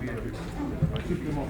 Vraiment,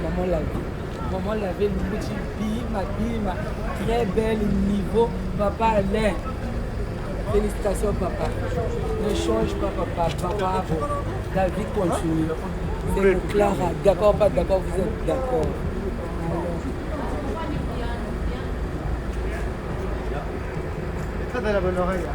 maman la vie. Maman l'avait bima, très bel niveau. Papa l'est. Félicitations, papa. Ne change pas, papa. Bravo. La vie continue. C'est Clara. D'accord, pas d'accord, vous êtes d'accord. Ça de la bonne oreille.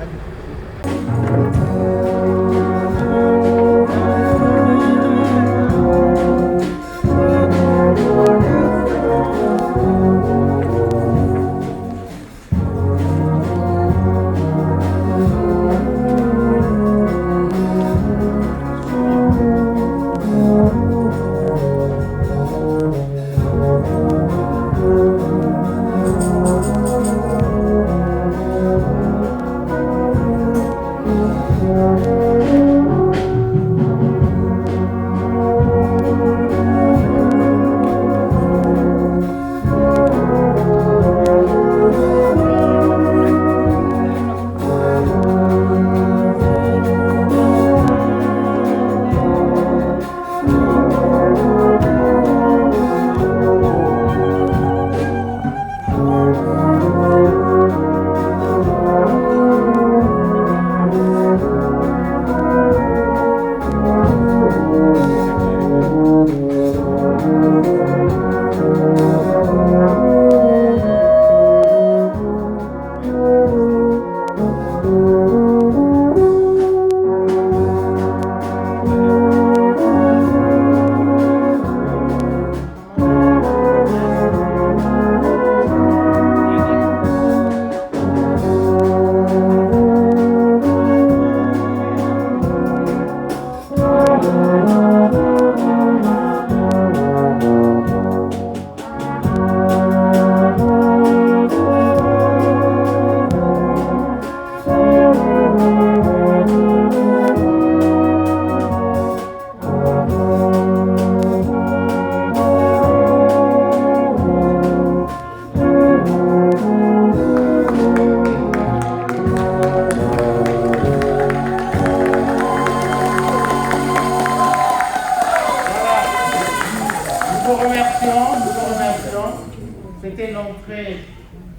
C'était l'entrée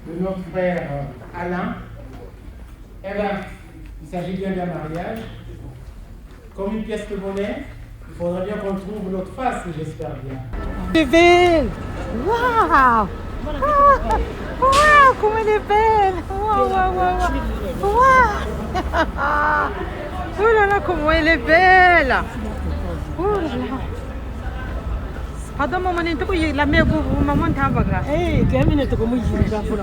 de notre frère Alain. Eh bien, il s'agit bien d'un mariage. Comme une pièce de monnaie, il faudrait bien qu'on trouve l'autre face, j'espère bien. Belle! Waouh! Waouh! Comme elle est belle! Waouh! Oh là là, comment elle est belle! Oh là là! Pardon, maman, tu peux la mère pour maman tabaga. Eh, Camille, tu peux me dire pour la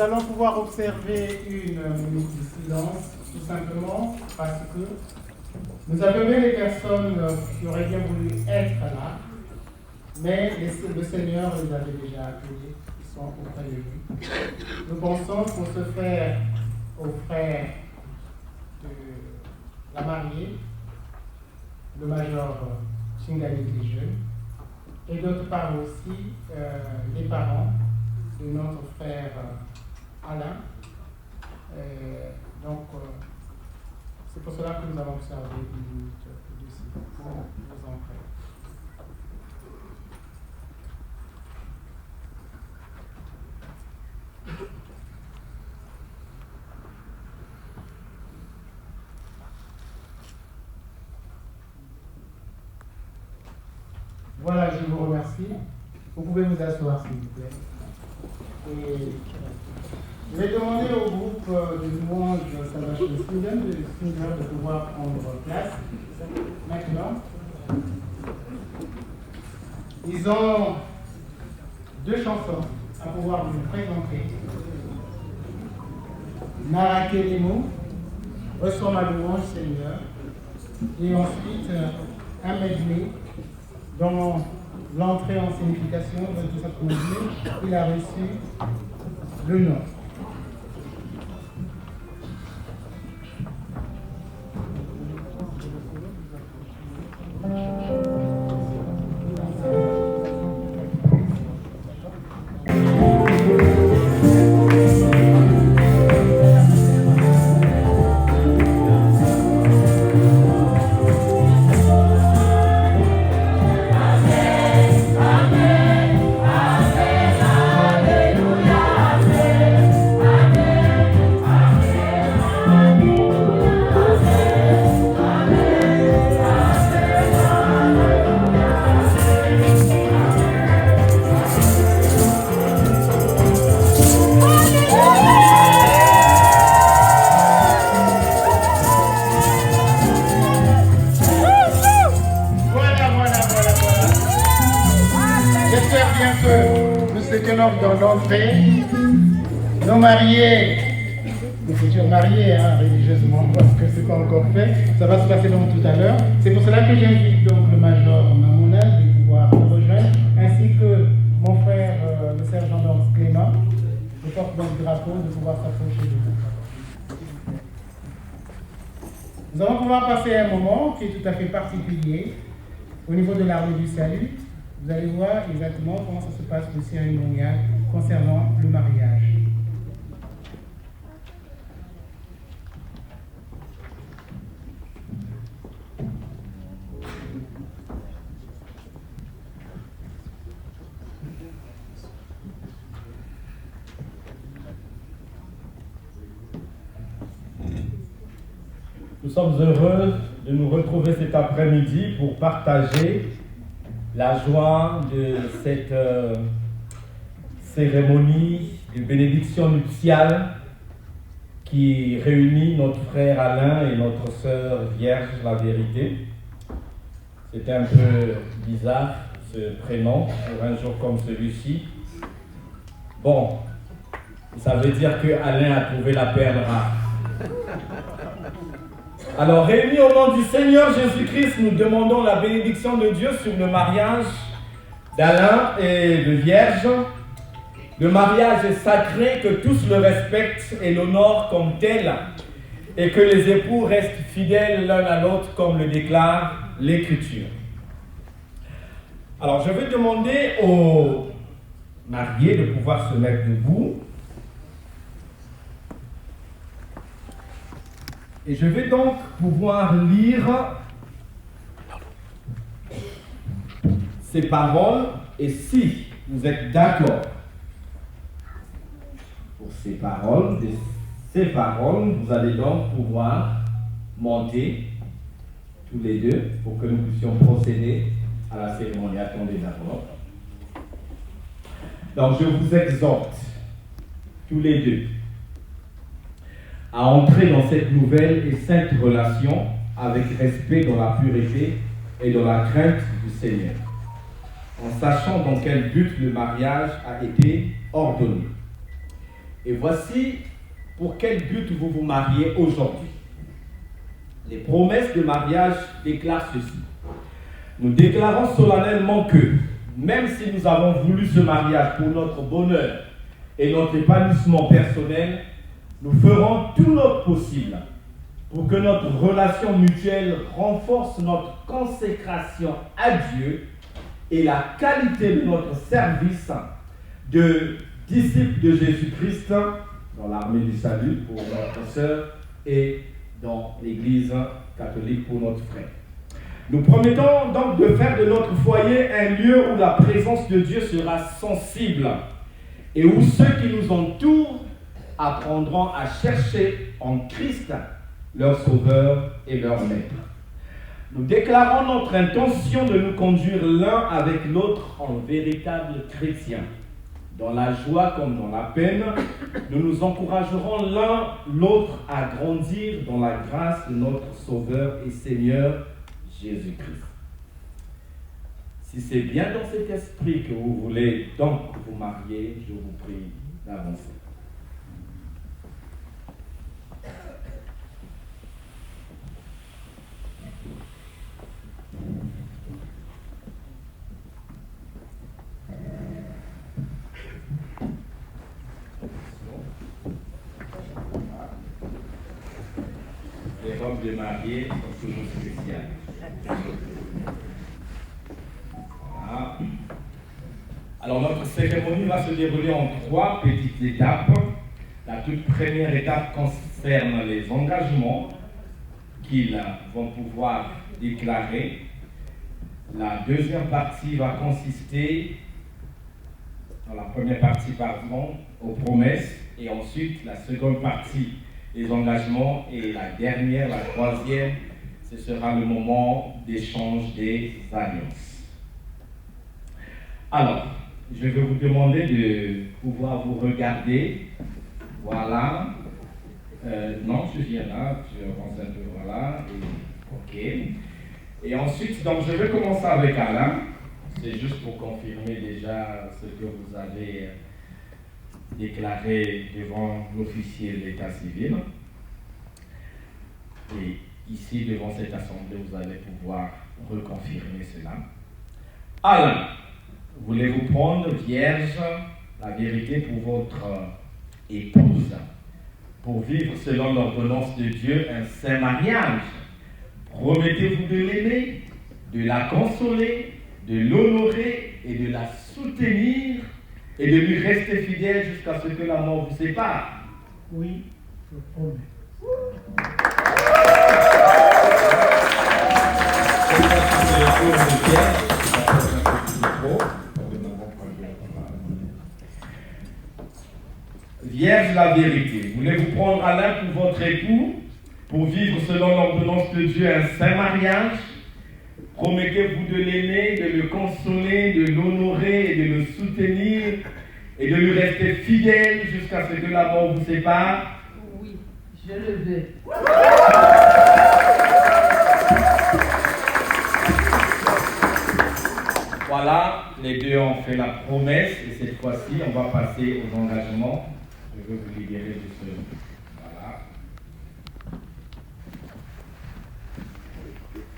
Nous allons pouvoir observer une minute de silence, tout simplement parce que nous avons vu les personnes qui auraient bien voulu être là, mais le Seigneur les avait déjà appelés, ils sont auprès de lui. Nous pensons pour se faire aux frères de la mariée, le major Chingali des jeunes, et d'autre part aussi les parents de notre frère Alain. Donc, c'est pour cela que nous avons observé une minute de silence. Nous en prie. Voilà, je vous remercie. Vous pouvez vous asseoir, s'il vous plaît. Et je vais demander au groupe de louanges Salvation Singer de pouvoir prendre place. Maintenant, ils ont 2 chansons à pouvoir vous présenter. Narraquer les mots, reçois ma louange, Seigneur. Et ensuite, un medley dont l'entrée en signification va tout simplement dire qu'il a reçu le nom. Dans l'entrée, nos mariés, nos futurs mariés, religieusement, parce que ce n'est pas encore fait, ça va se passer donc tout à l'heure. C'est pour cela que j'invite donc le major Mamounal de pouvoir nous rejoindre, ainsi que mon frère, le sergent d'ordre Clément, le porte-donc drapeau, de pouvoir s'approcher de nous. Nous allons pouvoir passer un moment qui est tout à fait particulier au niveau de l'armée du salut. Vous allez voir exactement comment ça se passe le cérémonial concernant le mariage. Nous sommes heureux de nous retrouver cet après-midi pour partager la joie de cette cérémonie de bénédiction nuptiale qui réunit notre frère Alain et notre sœur Vierge La Vérité. C'est un peu bizarre ce prénom pour un jour comme celui-ci. Bon, ça veut dire que Alain a trouvé la perle rare. Alors, réunis au nom du Seigneur Jésus-Christ, nous demandons la bénédiction de Dieu sur le mariage d'Alain et de Vierge. Le mariage est sacré, que tous le respectent et l'honorent comme tel, et que les époux restent fidèles l'un à l'autre, comme le déclare l'Écriture. Alors, je vais demander aux mariés de pouvoir se mettre debout. Et je vais donc pouvoir lire ces paroles, et si vous êtes d'accord pour ces paroles, vous allez donc pouvoir monter tous les deux pour que nous puissions procéder à la cérémonie. Attendez d'abord. Donc je vous exhorte tous les deux à entrer dans cette nouvelle et sainte relation avec respect dans la pureté et dans la crainte du Seigneur, en sachant dans quel but le mariage a été ordonné. Et voici pour quel but vous vous mariez aujourd'hui. Les promesses de mariage déclarent ceci. Nous déclarons solennellement que, même si nous avons voulu ce mariage pour notre bonheur et notre épanouissement personnel, nous ferons tout notre possible pour que notre relation mutuelle renforce notre consécration à Dieu et la qualité de notre service de disciples de Jésus-Christ dans l'armée du salut pour notre sœur et dans l'Église catholique pour notre frère. Nous promettons donc de faire de notre foyer un lieu où la présence de Dieu sera sensible et où ceux qui nous entourent apprendront à chercher en Christ leur Sauveur et leur Maître. Nous déclarons notre intention de nous conduire l'un avec l'autre en véritables chrétiens. Dans la joie comme dans la peine, nous nous encouragerons l'un l'autre à grandir dans la grâce de notre Sauveur et Seigneur Jésus-Christ. Si c'est bien dans cet esprit que vous voulez donc vous marier, je vous prie d'avancer. Les robes de mariée sont toujours spéciales. Voilà. Alors notre cérémonie va se dérouler en 3 petites étapes. La toute première étape concerne les engagements qu'ils vont pouvoir déclarer. La deuxième partie va consister, dans la première partie, pardon, aux promesses, et ensuite la seconde partie, les engagements, et la dernière, la troisième, ce sera le moment d'échange des alliances. Alors, je vais vous demander de pouvoir vous regarder. Voilà. Non, je viens là, je avance un peu, voilà. Et, ok. Et ensuite, donc, je vais commencer avec Alain. C'est juste pour confirmer déjà ce que vous avez déclaré devant l'officier de l'état civil. Et ici, devant cette assemblée, vous allez pouvoir reconfirmer cela. Alain, voulez-vous prendre vierge la vérité pour votre épouse, pour vivre selon l'ordonnance de Dieu un saint mariage? Promettez-vous de l'aimer, de la consoler, de l'honorer et de la soutenir et de lui rester fidèle jusqu'à ce que la mort vous sépare? Oui, je promets. Vierge la vérité, voulez-vous prendre Alain pour votre époux, pour vivre selon l'ordonnance de Dieu un saint mariage? Promettez-vous de l'aimer, de le consoler, de l'honorer et de le soutenir et de lui rester fidèle jusqu'à ce que la mort vous sépare? Oui, je le veux. Voilà, les deux ont fait la promesse et cette fois-ci, on va passer aux engagements. Je veux vous libérer de ce...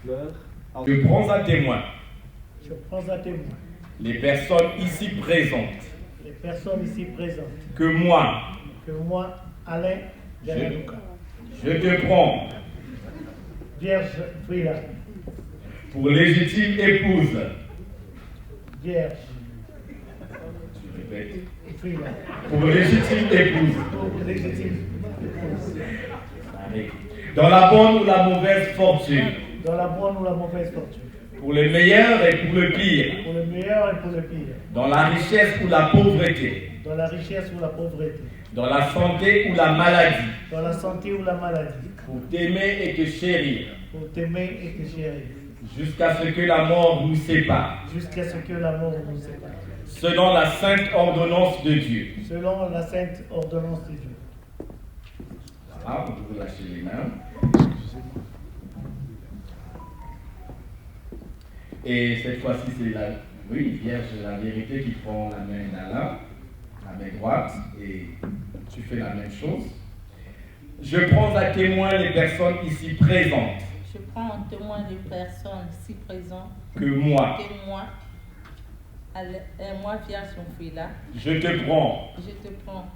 Voilà. Je prends à témoin. Je prends à témoin. Les personnes ici présentes. Les personnes ici présentes. Que moi. Que moi, Alain Delalouka. Je te prends. Vierge Frida. Pour légitime épouse. Vierge. Je répète. Frida. Pour légitime épouse. Pour légitime. Dans la bonne ou la mauvaise fortune. Dans la bonne ou la mauvaise fortune. Pour le meilleur et pour le pire. Pour le meilleur et pour le pire. Dans la richesse ou la pauvreté. Dans la richesse ou la pauvreté. Dans la santé ou la maladie. Dans la santé ou la maladie. Pour t'aimer et te chérir. Pour t'aimer et te chérir. Jusqu'à ce que la mort nous sépare. Jusqu'à ce que la mort nous sépare. Selon la sainte ordonnance de Dieu. Selon la sainte ordonnance de Dieu. Voilà, vous pouvez lâcher les mains. Et cette fois-ci, c'est la Vierge la vérité qui prend la main d'Alain. la main droite, et tu fais la même chose. Je prends à témoin les personnes ici présentes. Je prends en témoin les personnes ici présentes. Que moi. Que moi. Moi, Vierge, son fils là. Je te prends. Je te prends.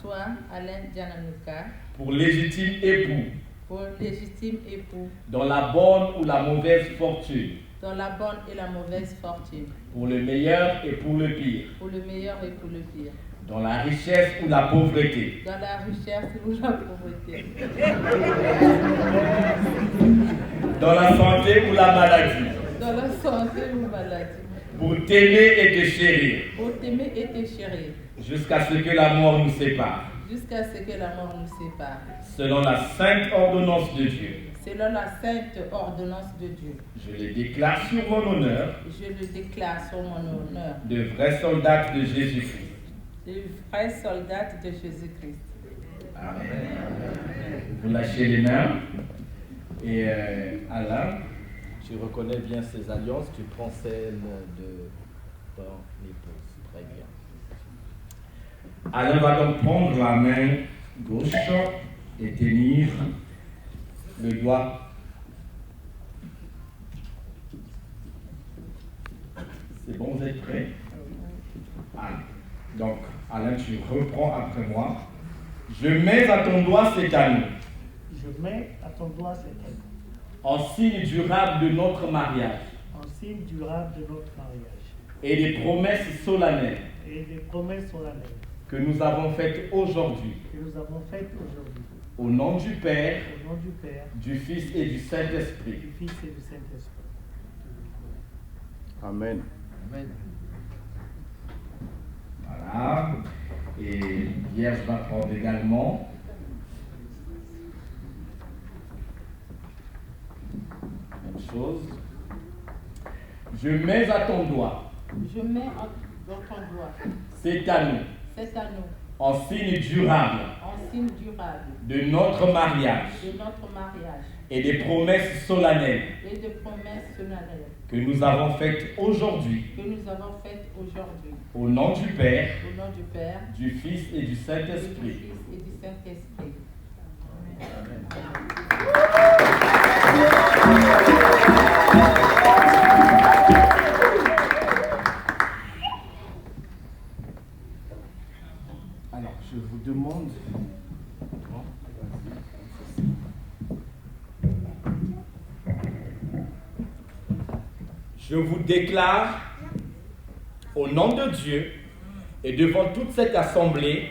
Toi, Alain Diananuka. Pour légitime époux. Pour légitime époux. Dans la bonne ou la mauvaise fortune. Dans la bonne et la mauvaise fortune. Pour le meilleur et pour le pire. Pour le meilleur et pour le pire. Dans la richesse ou la pauvreté. Dans la richesse ou la pauvreté. Dans la santé ou la maladie. Dans la santé ou la maladie. Pour t'aimer et te chérir. Pour t'aimer et te chérir. Jusqu'à ce que la mort nous sépare. Jusqu'à ce que la mort nous sépare. Selon la sainte ordonnance de Dieu. Selon la sainte ordonnance de Dieu. Je le déclare sur mon honneur. Je le déclare sur mon honneur. De vrais soldats de Jésus-Christ. De vrais soldats de Jésus-Christ. Amen. Vous lâchez les mains. Et Alain, tu reconnais bien ces alliances, tu prends celle de ton épouse. Très bien. Alain va donc prendre la main gauche et tenir le doigt. C'est bon, vous êtes prêts? Allez. Donc, Alain, tu reprends après moi. Je mets à ton doigt cet anneau. Je mets à ton doigt cet anneau. En signe durable de notre mariage. En signe durable de notre mariage. Et des promesses solennelles. Et des promesses solennelles. Que nous avons faites aujourd'hui. Que nous avons faites aujourd'hui. Au nom du Père. Au nom du Père. Du Fils et du Saint-Esprit. Du Fils et du Saint-Esprit. Amen. Amen. Voilà. Et Vierge va prendre également. Même chose. Je mets à ton doigt. Je mets dans ton doigt. Cet anneau. Cet anneau. En signe durable. En signe durable. De notre mariage. De notre mariage. Et des promesses solennelles. Et des promesses solennelles. Que nous avons faites aujourd'hui. Que nous avons faites aujourd'hui. Au nom du Père. Au nom du Père. Du Fils et du Saint-Esprit. Du Fils et du Saint-Esprit. Amen. Alors, je vous demande. Je vous déclare, au nom de Dieu et devant toute cette assemblée,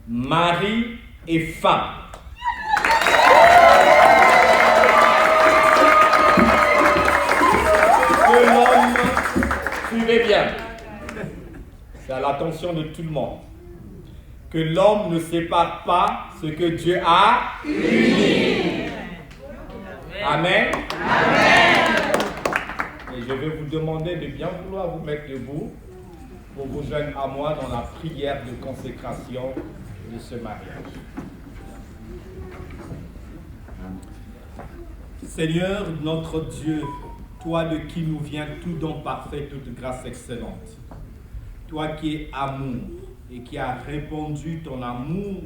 mari et femme. Que l'homme, suivez bien, c'est à l'attention de tout le monde, que l'homme ne sépare pas ce que Dieu a uni. Amen. Amen. Et je vais vous demander de bien vouloir vous mettre debout pour vous joindre à moi dans la prière de consécration de ce mariage. Seigneur, notre Dieu, toi de qui nous vient tout don parfait, toute grâce excellente, toi qui es amour et qui as répandu ton amour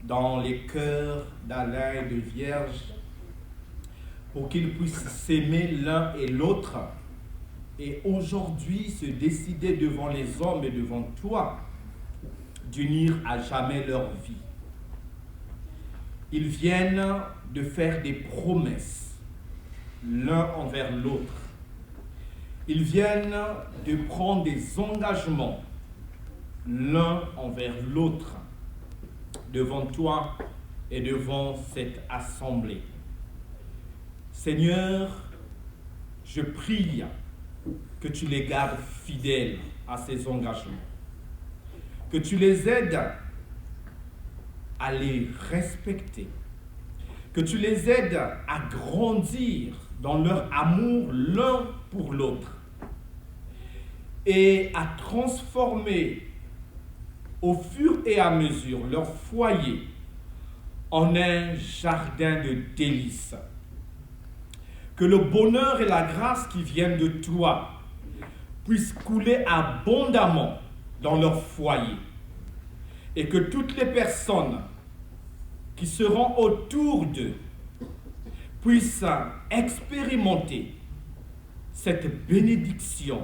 dans les cœurs d'Alain et de Vierge, pour qu'ils puissent s'aimer l'un et l'autre, et aujourd'hui se décider devant les hommes et devant toi d'unir à jamais leur vie. Ils viennent de faire des promesses l'un envers l'autre. Ils viennent de prendre des engagements l'un envers l'autre devant toi et devant cette assemblée. Seigneur, je prie que tu les gardes fidèles à ces engagements, que tu les aides à les respecter, que tu les aides à grandir dans leur amour l'un pour l'autre et à transformer au fur et à mesure leur foyer en un jardin de délices. Que le bonheur et la grâce qui viennent de toi puissent couler abondamment dans leur foyer. Et que toutes les personnes qui seront autour d'eux puissent expérimenter cette bénédiction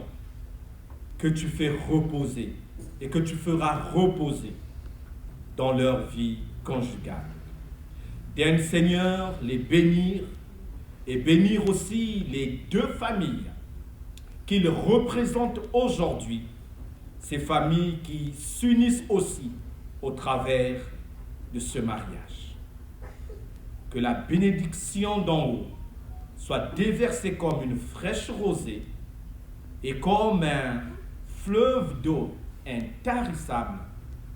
que tu fais reposer et que tu feras reposer dans leur vie conjugale. Viens, Seigneur, les bénir et bénir aussi les deux familles qu'ils représentent aujourd'hui, ces familles qui s'unissent aussi au travers de ce mariage. Que la bénédiction d'en haut soit déversée comme une fraîche rosée et comme un fleuve d'eau intarissable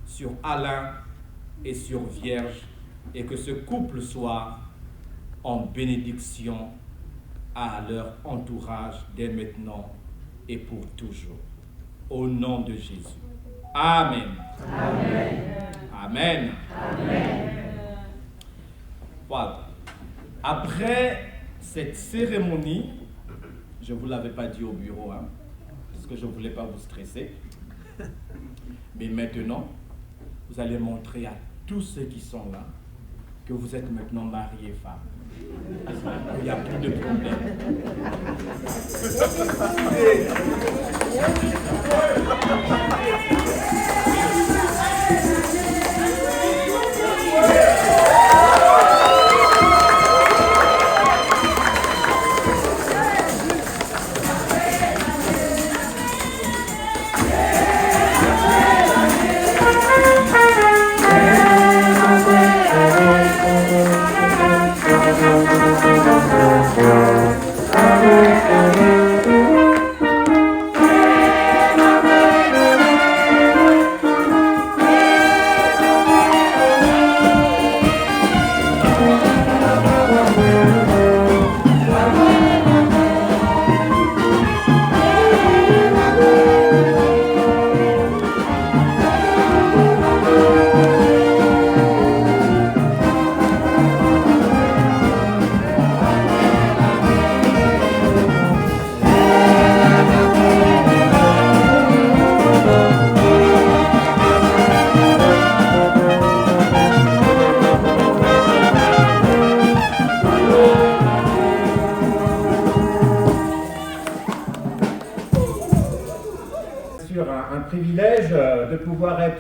sur Alain et sur Vierge, et que ce couple soit en bénédiction à leur entourage dès maintenant et pour toujours. Au nom de Jésus. Amen. Amen. Amen. Amen. Voilà. Après cette cérémonie, je ne vous l'avais pas dit au bureau, parce que je ne voulais pas vous stresser. Mais maintenant, vous allez montrer à tous ceux qui sont là que vous êtes maintenant mariés femmes. Il n'y a plus de problème.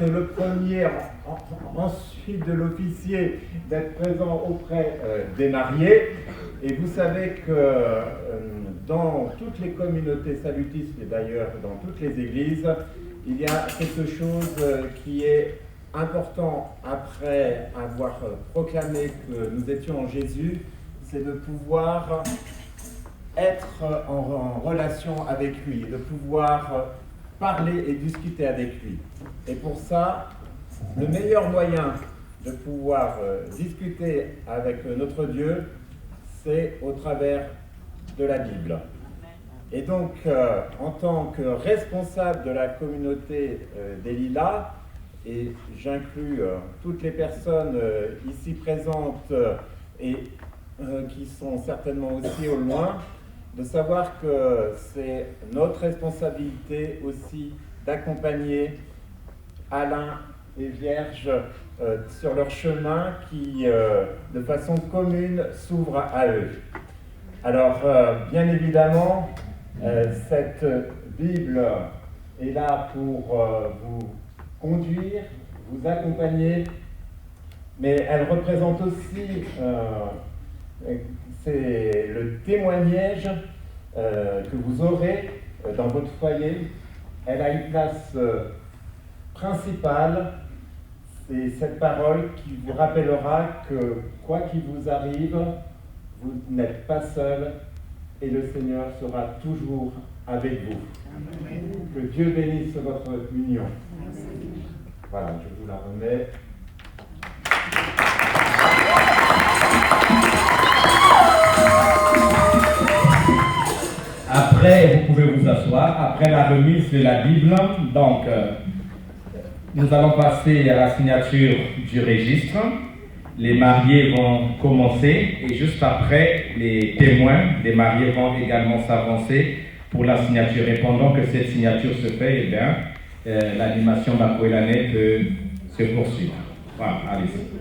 Le premier, ensuite de l'officier, d'être présent auprès des mariés. Et vous savez que dans toutes les communautés salutistes et d'ailleurs dans toutes les églises, il y a quelque chose qui est important après avoir proclamé que nous étions en Jésus, c'est de pouvoir être en relation avec lui, de pouvoir parler et discuter avec lui. Et pour ça, le meilleur moyen de pouvoir discuter avec notre Dieu, c'est au travers de la Bible. Et donc, en tant que responsable de la communauté des Lilas, et j'inclus toutes les personnes ici présentes et qui sont certainement aussi au loin, de savoir que c'est notre responsabilité aussi d'accompagner Alain et Vierge sur leur chemin qui, de façon commune, s'ouvre à eux. Alors, bien évidemment, cette Bible est là pour vous conduire, vous accompagner, mais elle représente aussi c'est le témoignage que vous aurez dans votre foyer. Elle a une place principale, c'est cette parole qui vous rappellera que quoi qu'il vous arrive, vous n'êtes pas seul et le Seigneur sera toujours avec vous. Amen. Que Dieu bénisse votre union. Voilà, je vous la remets. Après, vous pouvez vous asseoir. Après la remise de la Bible, donc, nous allons passer à la signature du registre. Les mariés vont commencer et juste après, les témoins des mariés vont également s'avancer pour la signature. Et pendant que cette signature se fait, eh bien, l'animation Bakwelane peut se poursuivre. Voilà, allez-y.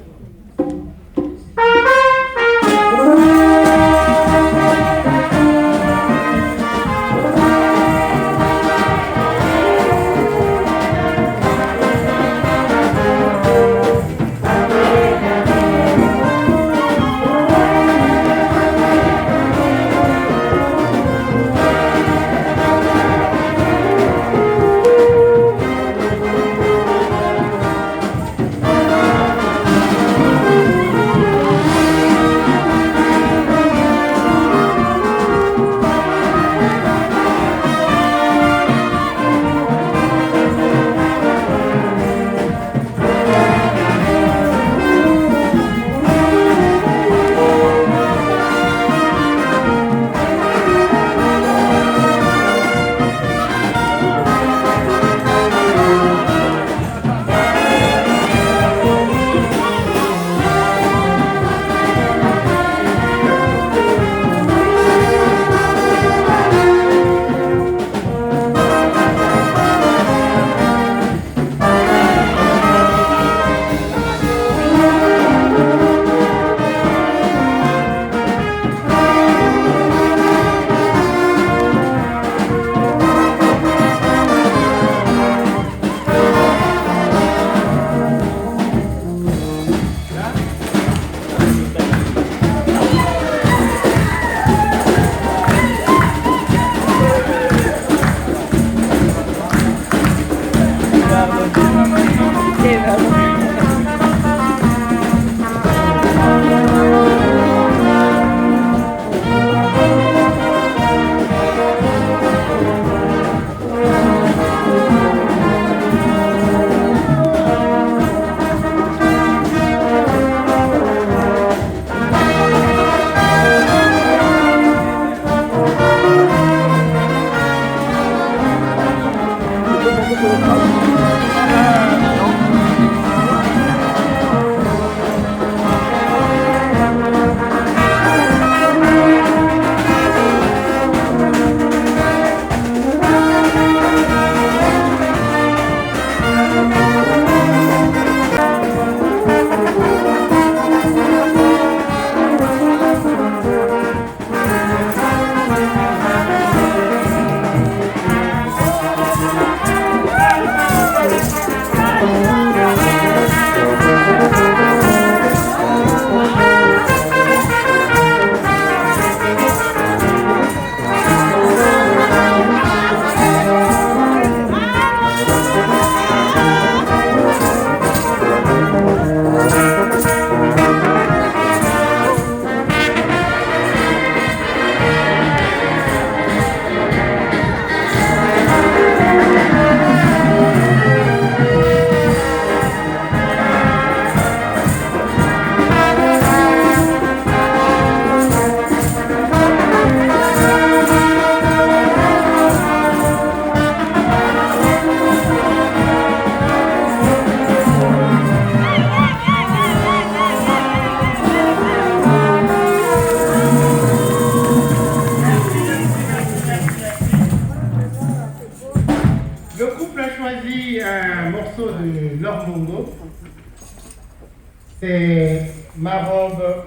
C'est ma robe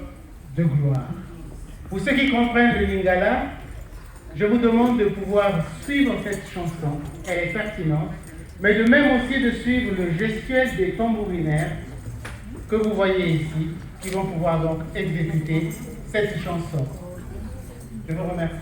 de gloire. Pour ceux qui comprennent le lingala, je vous demande de pouvoir suivre cette chanson, elle est pertinente, mais de même aussi de suivre le gestuel des tambourinaires que vous voyez ici, qui vont pouvoir donc exécuter cette chanson. Je vous remercie.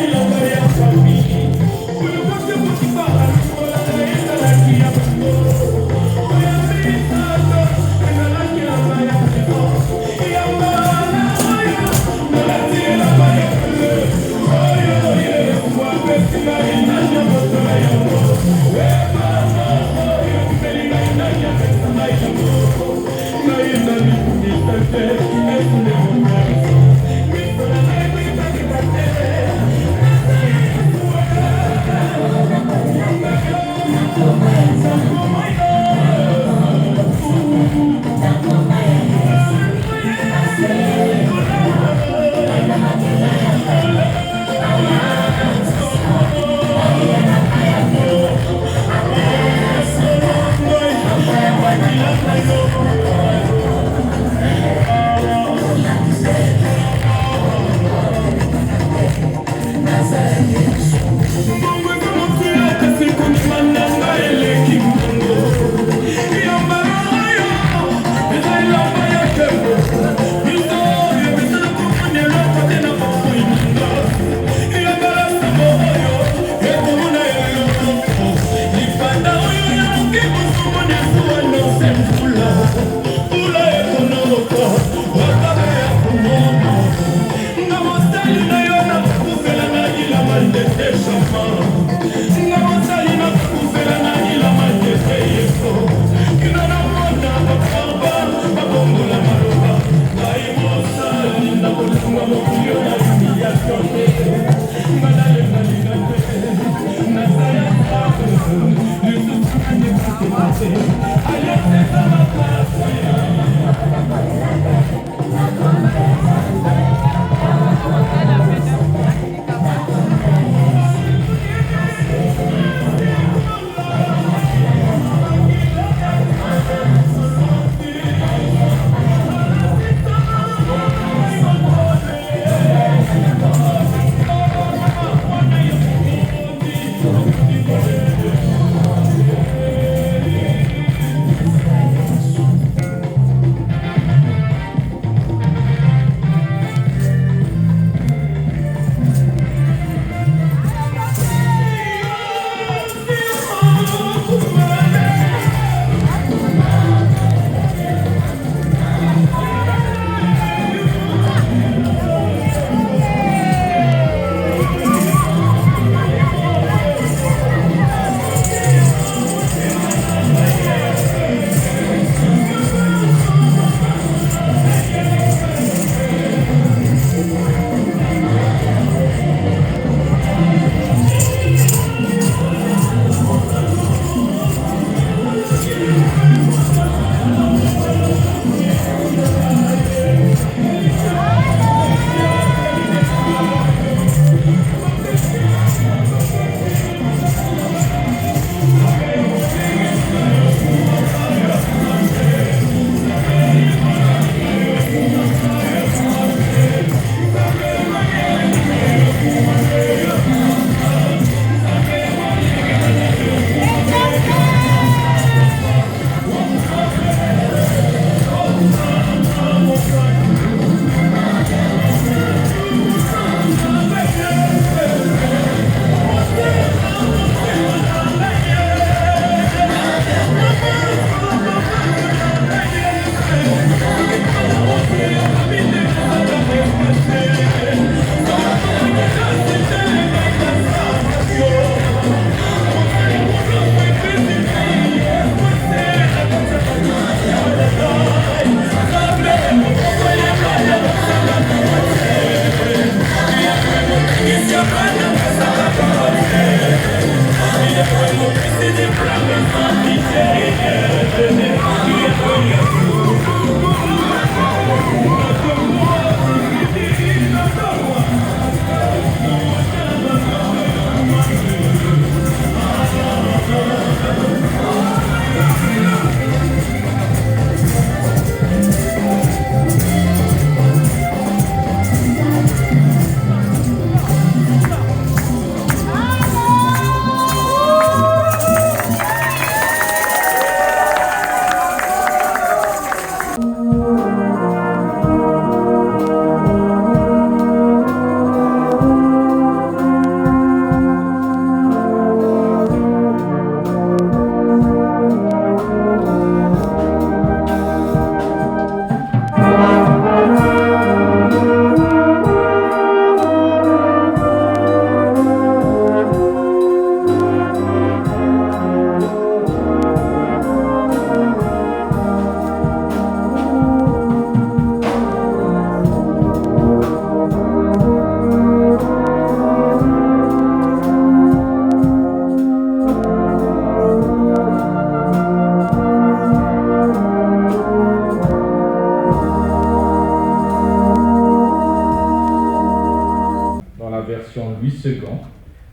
Thank you.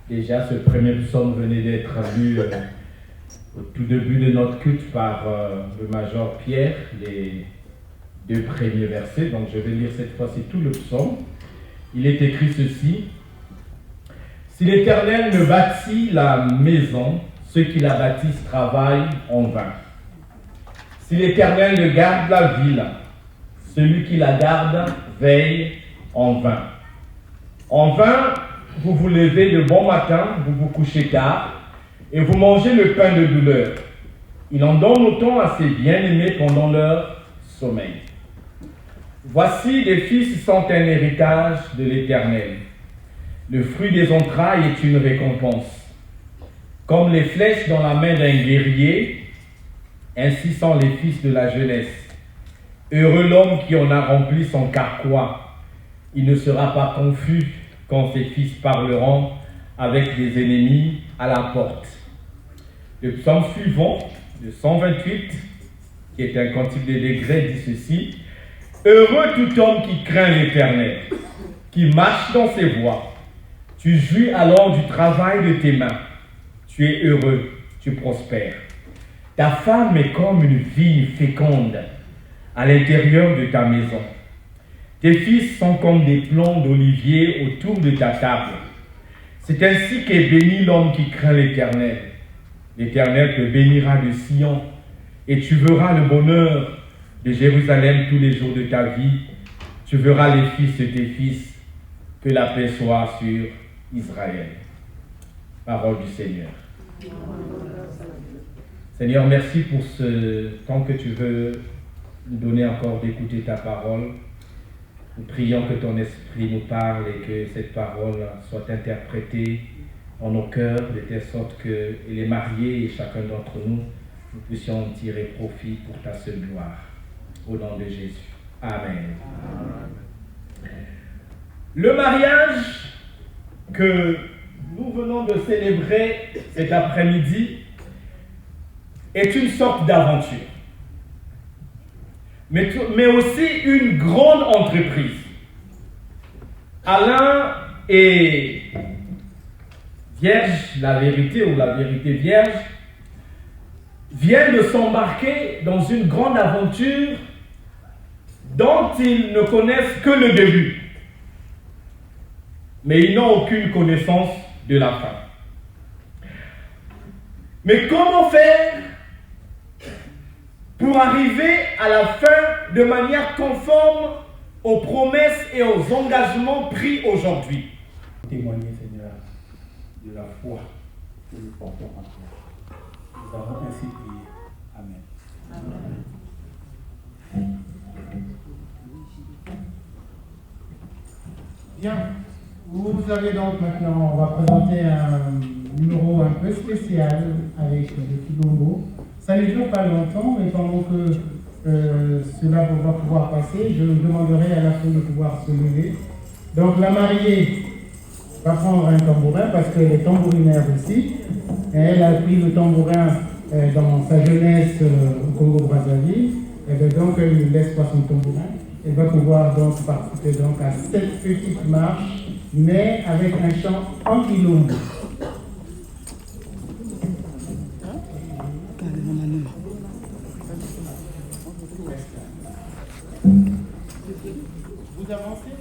Déjà, ce premier psaume venait d'être lu au tout début de notre culte par le major Pierre, les 2 premiers versets. Donc, je vais lire cette fois-ci tout le psaume. Il est écrit ceci. Si l'Éternel ne bâtit la maison, ceux qui la bâtissent travaillent en vain. Si l'Éternel ne garde la ville, celui qui la garde veille en vain. En vain, vous vous levez de bon matin, vous vous couchez tard, et vous mangez le pain de douleur. Il en donne autant à ses bien-aimés pendant leur sommeil. Voici, les fils sont un héritage de l'Éternel. Le fruit des entrailles est une récompense. Comme les flèches dans la main d'un guerrier, ainsi sont les fils de la jeunesse. Heureux l'homme qui en a rempli son carquois. Il ne sera pas confus quand ses fils parleront avec des ennemis à la porte. Le psaume suivant, le 128, qui est un cantique de degrés, dit ceci: Heureux tout homme qui craint l'Éternel, qui marche dans ses voies. Tu jouis alors du travail de tes mains. Tu es heureux, tu prospères. Ta femme est comme une vigne féconde à l'intérieur de ta maison. Tes fils sont comme des plants d'olivier autour de ta table. C'est ainsi qu'est béni l'homme qui craint l'Éternel. L'Éternel te bénira de Sion, et tu verras le bonheur de Jérusalem tous les jours de ta vie. Tu verras les fils de tes fils. Que la paix soit sur Israël. Parole du Seigneur. Seigneur, merci pour ce temps que tu veux nous donner encore d'écouter ta parole. Nous prions que ton esprit nous parle et que cette parole soit interprétée en nos cœurs de telle sorte que les mariés et chacun d'entre nous, nous puissions en tirer profit pour ta seule gloire. Au nom de Jésus. Amen. Le mariage que nous venons de célébrer cet après-midi est une sorte d'aventure, mais aussi une grande entreprise. Alain et Vierge, la vérité ou la vérité vierge, viennent de s'embarquer dans une grande aventure dont ils ne connaissent que le début. Mais ils n'ont aucune connaissance de la fin. Mais comment faire pour arriver à la fin de manière conforme aux promesses et aux engagements pris aujourd'hui? Témoigner, Seigneur, de la foi que nous portons en toi. Nous avons ainsi prié. Amen. Amen. Bien. Vous avez donc maintenant, on va présenter un numéro un peu spécial avec le Kibongo. Ça ne dure pas longtemps, mais pendant que cela va pouvoir passer, je demanderai à la foule de pouvoir se lever. Donc la mariée va prendre un tambourin parce qu'elle est tambourinaire aussi. Et elle a pris le tambourin dans sa jeunesse au Congo-Brazzaville. Et bien donc elle ne laisse pas son tambourin. Elle va pouvoir donc participer donc à cette petite marche, mais avec un chant en quilombo. Vous avancez?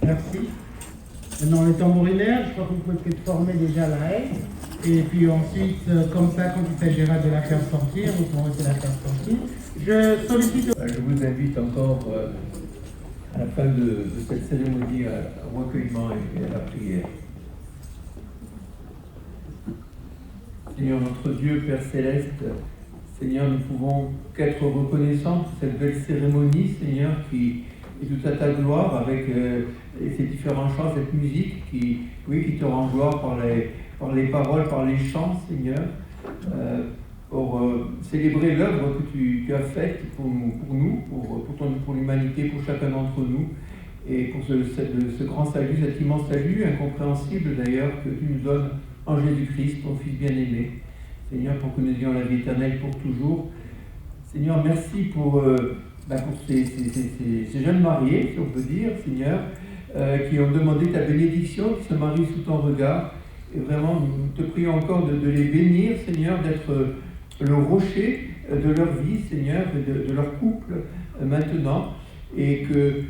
Merci. Maintenant, les tambourinaires, je crois que vous pouvez peut-être former déjà la haie. Et puis ensuite, comme ça, quand il s'agira de la faire sortir, vous pourrez la faire sortir. Je sollicite. Je vous invite encore à la fin de cette cérémonie au recueillement et à la prière. Seigneur notre Dieu, Père Céleste, Seigneur, nous pouvons qu'être reconnaissants pour cette belle cérémonie, Seigneur, qui est toute à ta gloire avec ces différents chants, cette musique qui te rend gloire par les paroles, par les chants, Seigneur, pour célébrer l'œuvre que tu as faite pour nous, pour l'humanité, pour chacun d'entre nous, et pour ce grand salut, cet immense salut, incompréhensible d'ailleurs, que tu nous donnes en Jésus-Christ, ton Fils bien-aimé. Seigneur, pour que nous ayons la vie éternelle pour toujours. Seigneur, merci pour ces jeunes mariés, si on peut dire, Seigneur, qui ont demandé ta bénédiction, qui se marient sous ton regard. Et vraiment, nous te prions encore de les bénir, Seigneur, d'être le rocher de leur vie, Seigneur, de leur couple maintenant, et que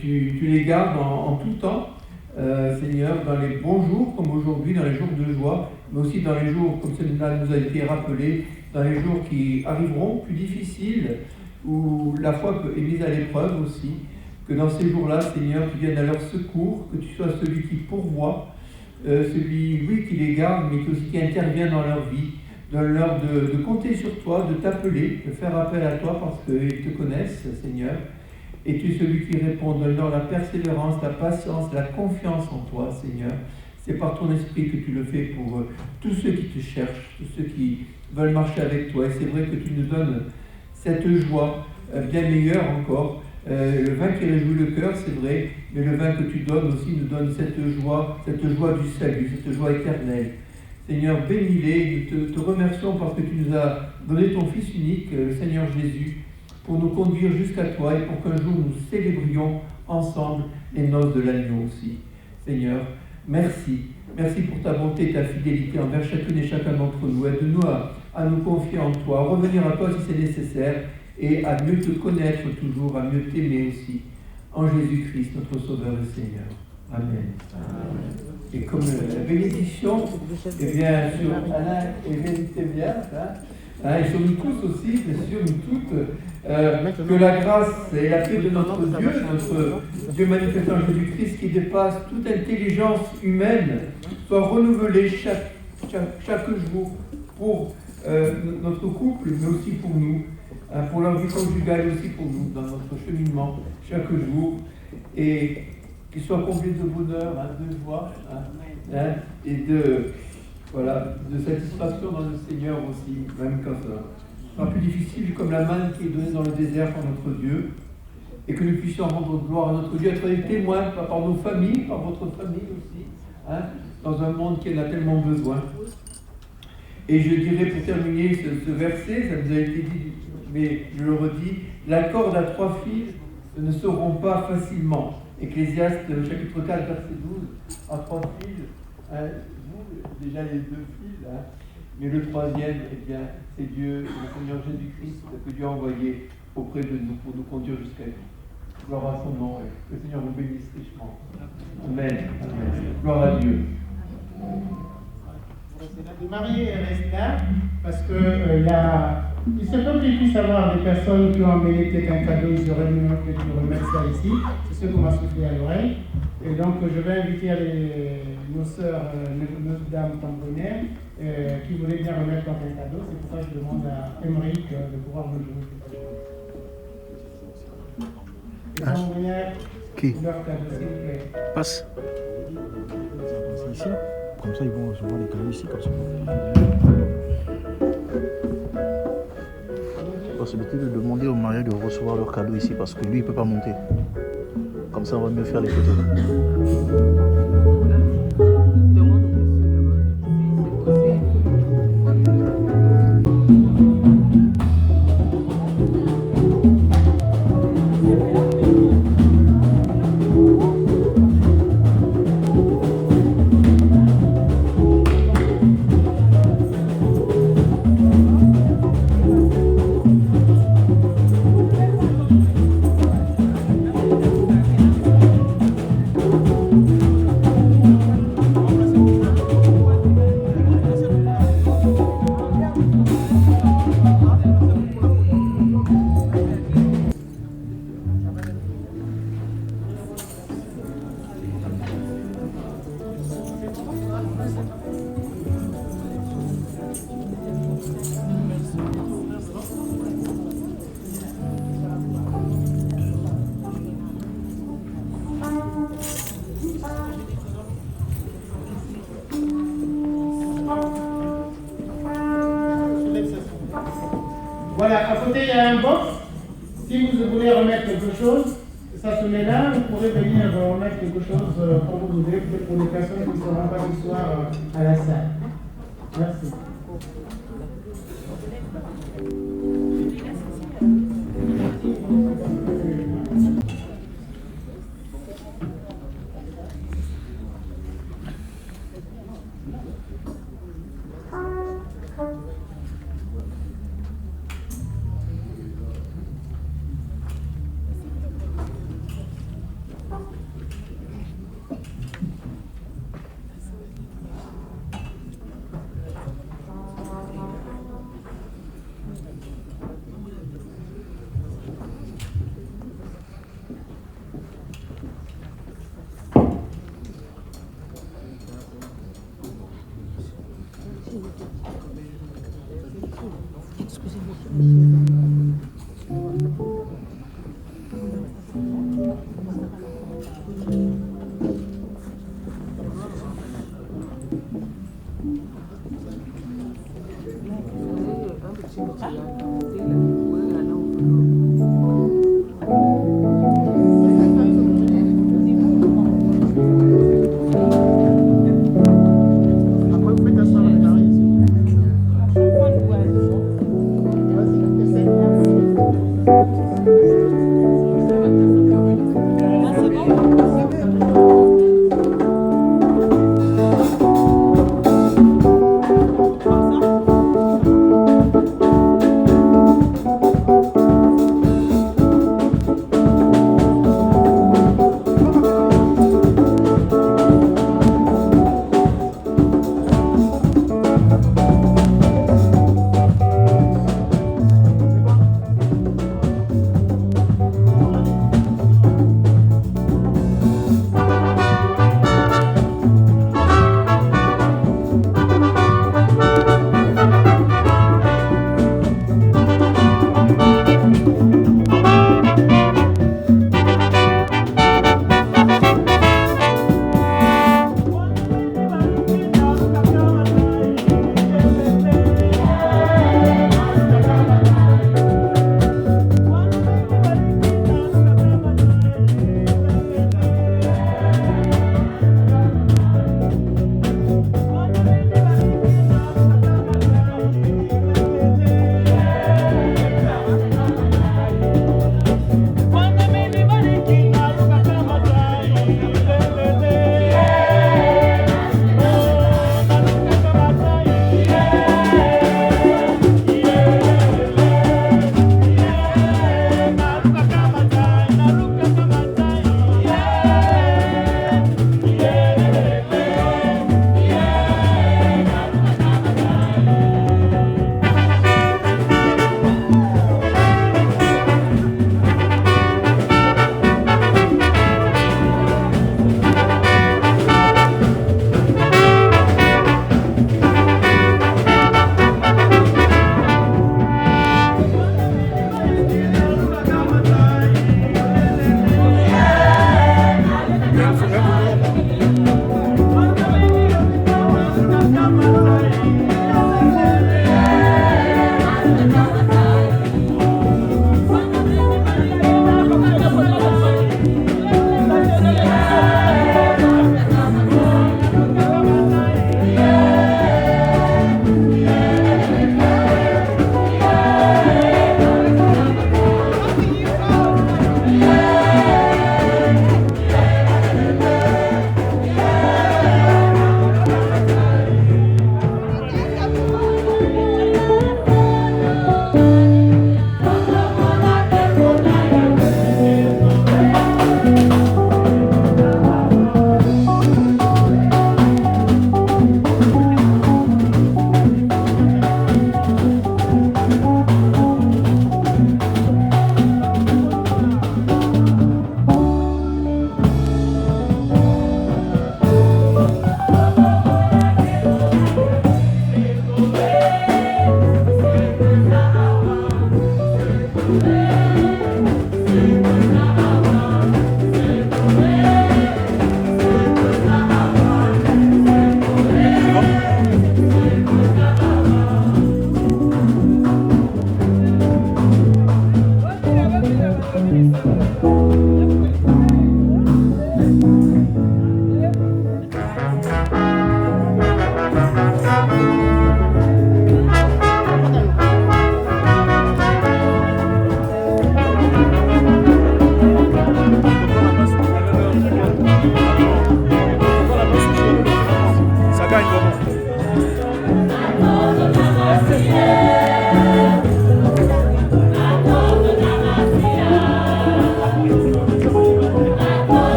tu les gardes en tout temps, Seigneur, dans les bons jours comme aujourd'hui, dans les jours de joie, mais aussi dans les jours, comme cela nous a été rappelé, dans les jours qui arriveront, plus difficiles, où la foi est mise à l'épreuve aussi, que dans ces jours-là, Seigneur, tu viennes à leur secours, que tu sois celui qui pourvoit, celui, oui, qui les garde, mais aussi qui intervient dans leur vie. Donne-leur de compter sur toi, de t'appeler, de faire appel à toi parce qu'ils te connaissent, Seigneur. Et tu es celui qui répond. Donne-leur la persévérance, la patience, la confiance en toi, Seigneur. C'est par ton esprit que tu le fais pour tous ceux qui te cherchent, tous ceux qui veulent marcher avec toi. Et c'est vrai que tu nous donnes cette joie bien meilleure encore. Le vin qui réjouit le cœur, c'est vrai, mais le vin que tu donnes aussi nous donne cette joie du salut, cette joie éternelle. Seigneur, bénis-les, nous te remercions parce que tu nous as donné ton Fils unique, le Seigneur Jésus, pour nous conduire jusqu'à toi et pour qu'un jour nous célébrions ensemble les noces de l'agneau aussi. Seigneur, merci. Merci pour ta bonté et ta fidélité envers chacune et chacun d'entre nous. Aide-nous à nous confier en toi, à revenir à toi si c'est nécessaire et à mieux te connaître toujours, à mieux t'aimer aussi. En Jésus-Christ, notre Sauveur et Seigneur. Amen. Et comme la bénédiction, eh bien, sur Alain et Vérité Vierge, et sur nous tous aussi, bien sûr, nous toutes, que la grâce et la paix de notre Dieu manifesté en Jésus-Christ, qui dépasse toute intelligence humaine, soit renouvelée chaque jour pour notre couple, mais aussi pour nous, pour leur vie conjugale aussi pour nous, dans notre cheminement, chaque jour, et qu'il soit comblé de bonheur, de joie, et de satisfaction dans le Seigneur aussi, même quand ça sera plus difficile, comme la manne qui est donnée dans le désert par notre Dieu, et que nous puissions rendre gloire à notre Dieu, être des témoins par nos familles, par votre famille aussi, dans un monde qui en a tellement besoin. Et je dirais pour terminer ce verset, ça nous a été dit, mais je le redis, la corde à 3 fils ne se rompt pas facilement. Ecclésiaste chapitre 4, verset 12, à 3 fils, vous, déjà les 2 fils, mais le 3e, eh bien, c'est Dieu, le Seigneur Jésus-Christ, que Dieu a envoyé auprès de nous pour nous conduire jusqu'à lui. Gloire à son nom, que le Seigneur vous bénisse richement. Amen. Amen. Gloire à Dieu. De marier reste là, parce que il se peut qu'il puisse y avoir des personnes qui ont amené peut-être un cadeau, ils auraient mieux que tu remettes ça ici. C'est ce qu'on m'a soufflé à l'oreille. Et donc, je vais inviter nos sœurs, nos dames tambourinaires, qui voulaient bien remettre un cadeau. C'est pourquoi je demande à Émeric de pouvoir me jouer ce cadeau. Les tambourinaires, leur cadeau, s'il vous plaît. Passe. C'est ici. Comme ça, ils vont recevoir les cadeaux ici, comme ça. Possibilité de demander aux mariés de recevoir leurs cadeaux ici parce que lui, il ne peut pas monter. Comme ça, on va mieux faire les photos. Voilà, à côté il y a un box. Si vous voulez remettre quelque chose, ça se met là, vous pourrez venir remettre quelque chose quand vous voulez, peut-être pour les personnes qui ne seront pas ce soir à la salle. Merci.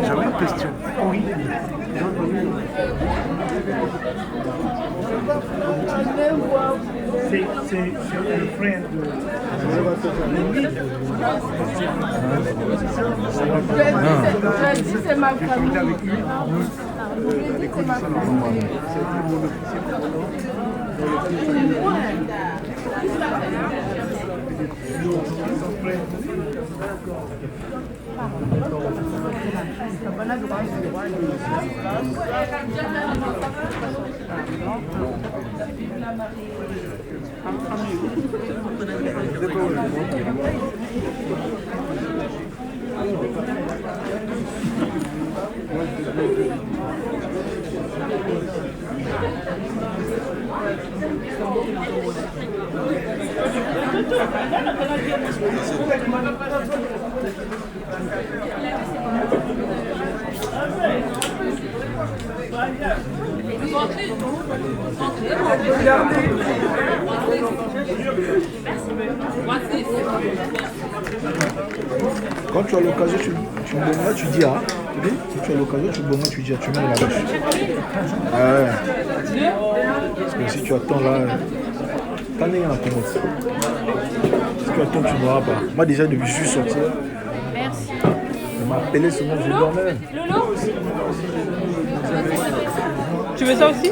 J'avais une question. Oui. C'est le frère de... C'est ma famille. Quand tu as l'occasion, tu me donneras, tu dis ah. Si tu as l'occasion, tu me donneras, tu dis ah, tu mets dans la bouche. Ah ouais. Parce que si tu attends là, t'en es un attendre. Si tu attends, tu n'auras pas. Moi déjà depuis que je suis sorti, Merci. on m'a appelé souvent, je dormais. Lolo? Tu veux ça aussi?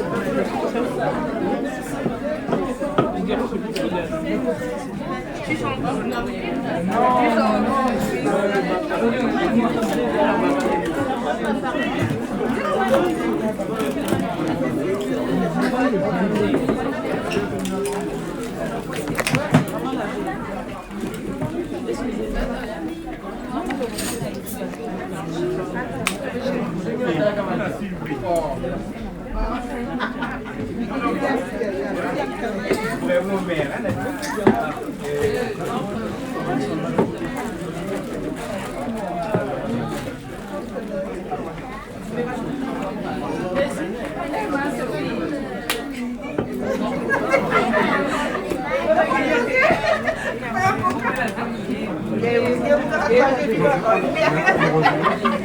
Gracias.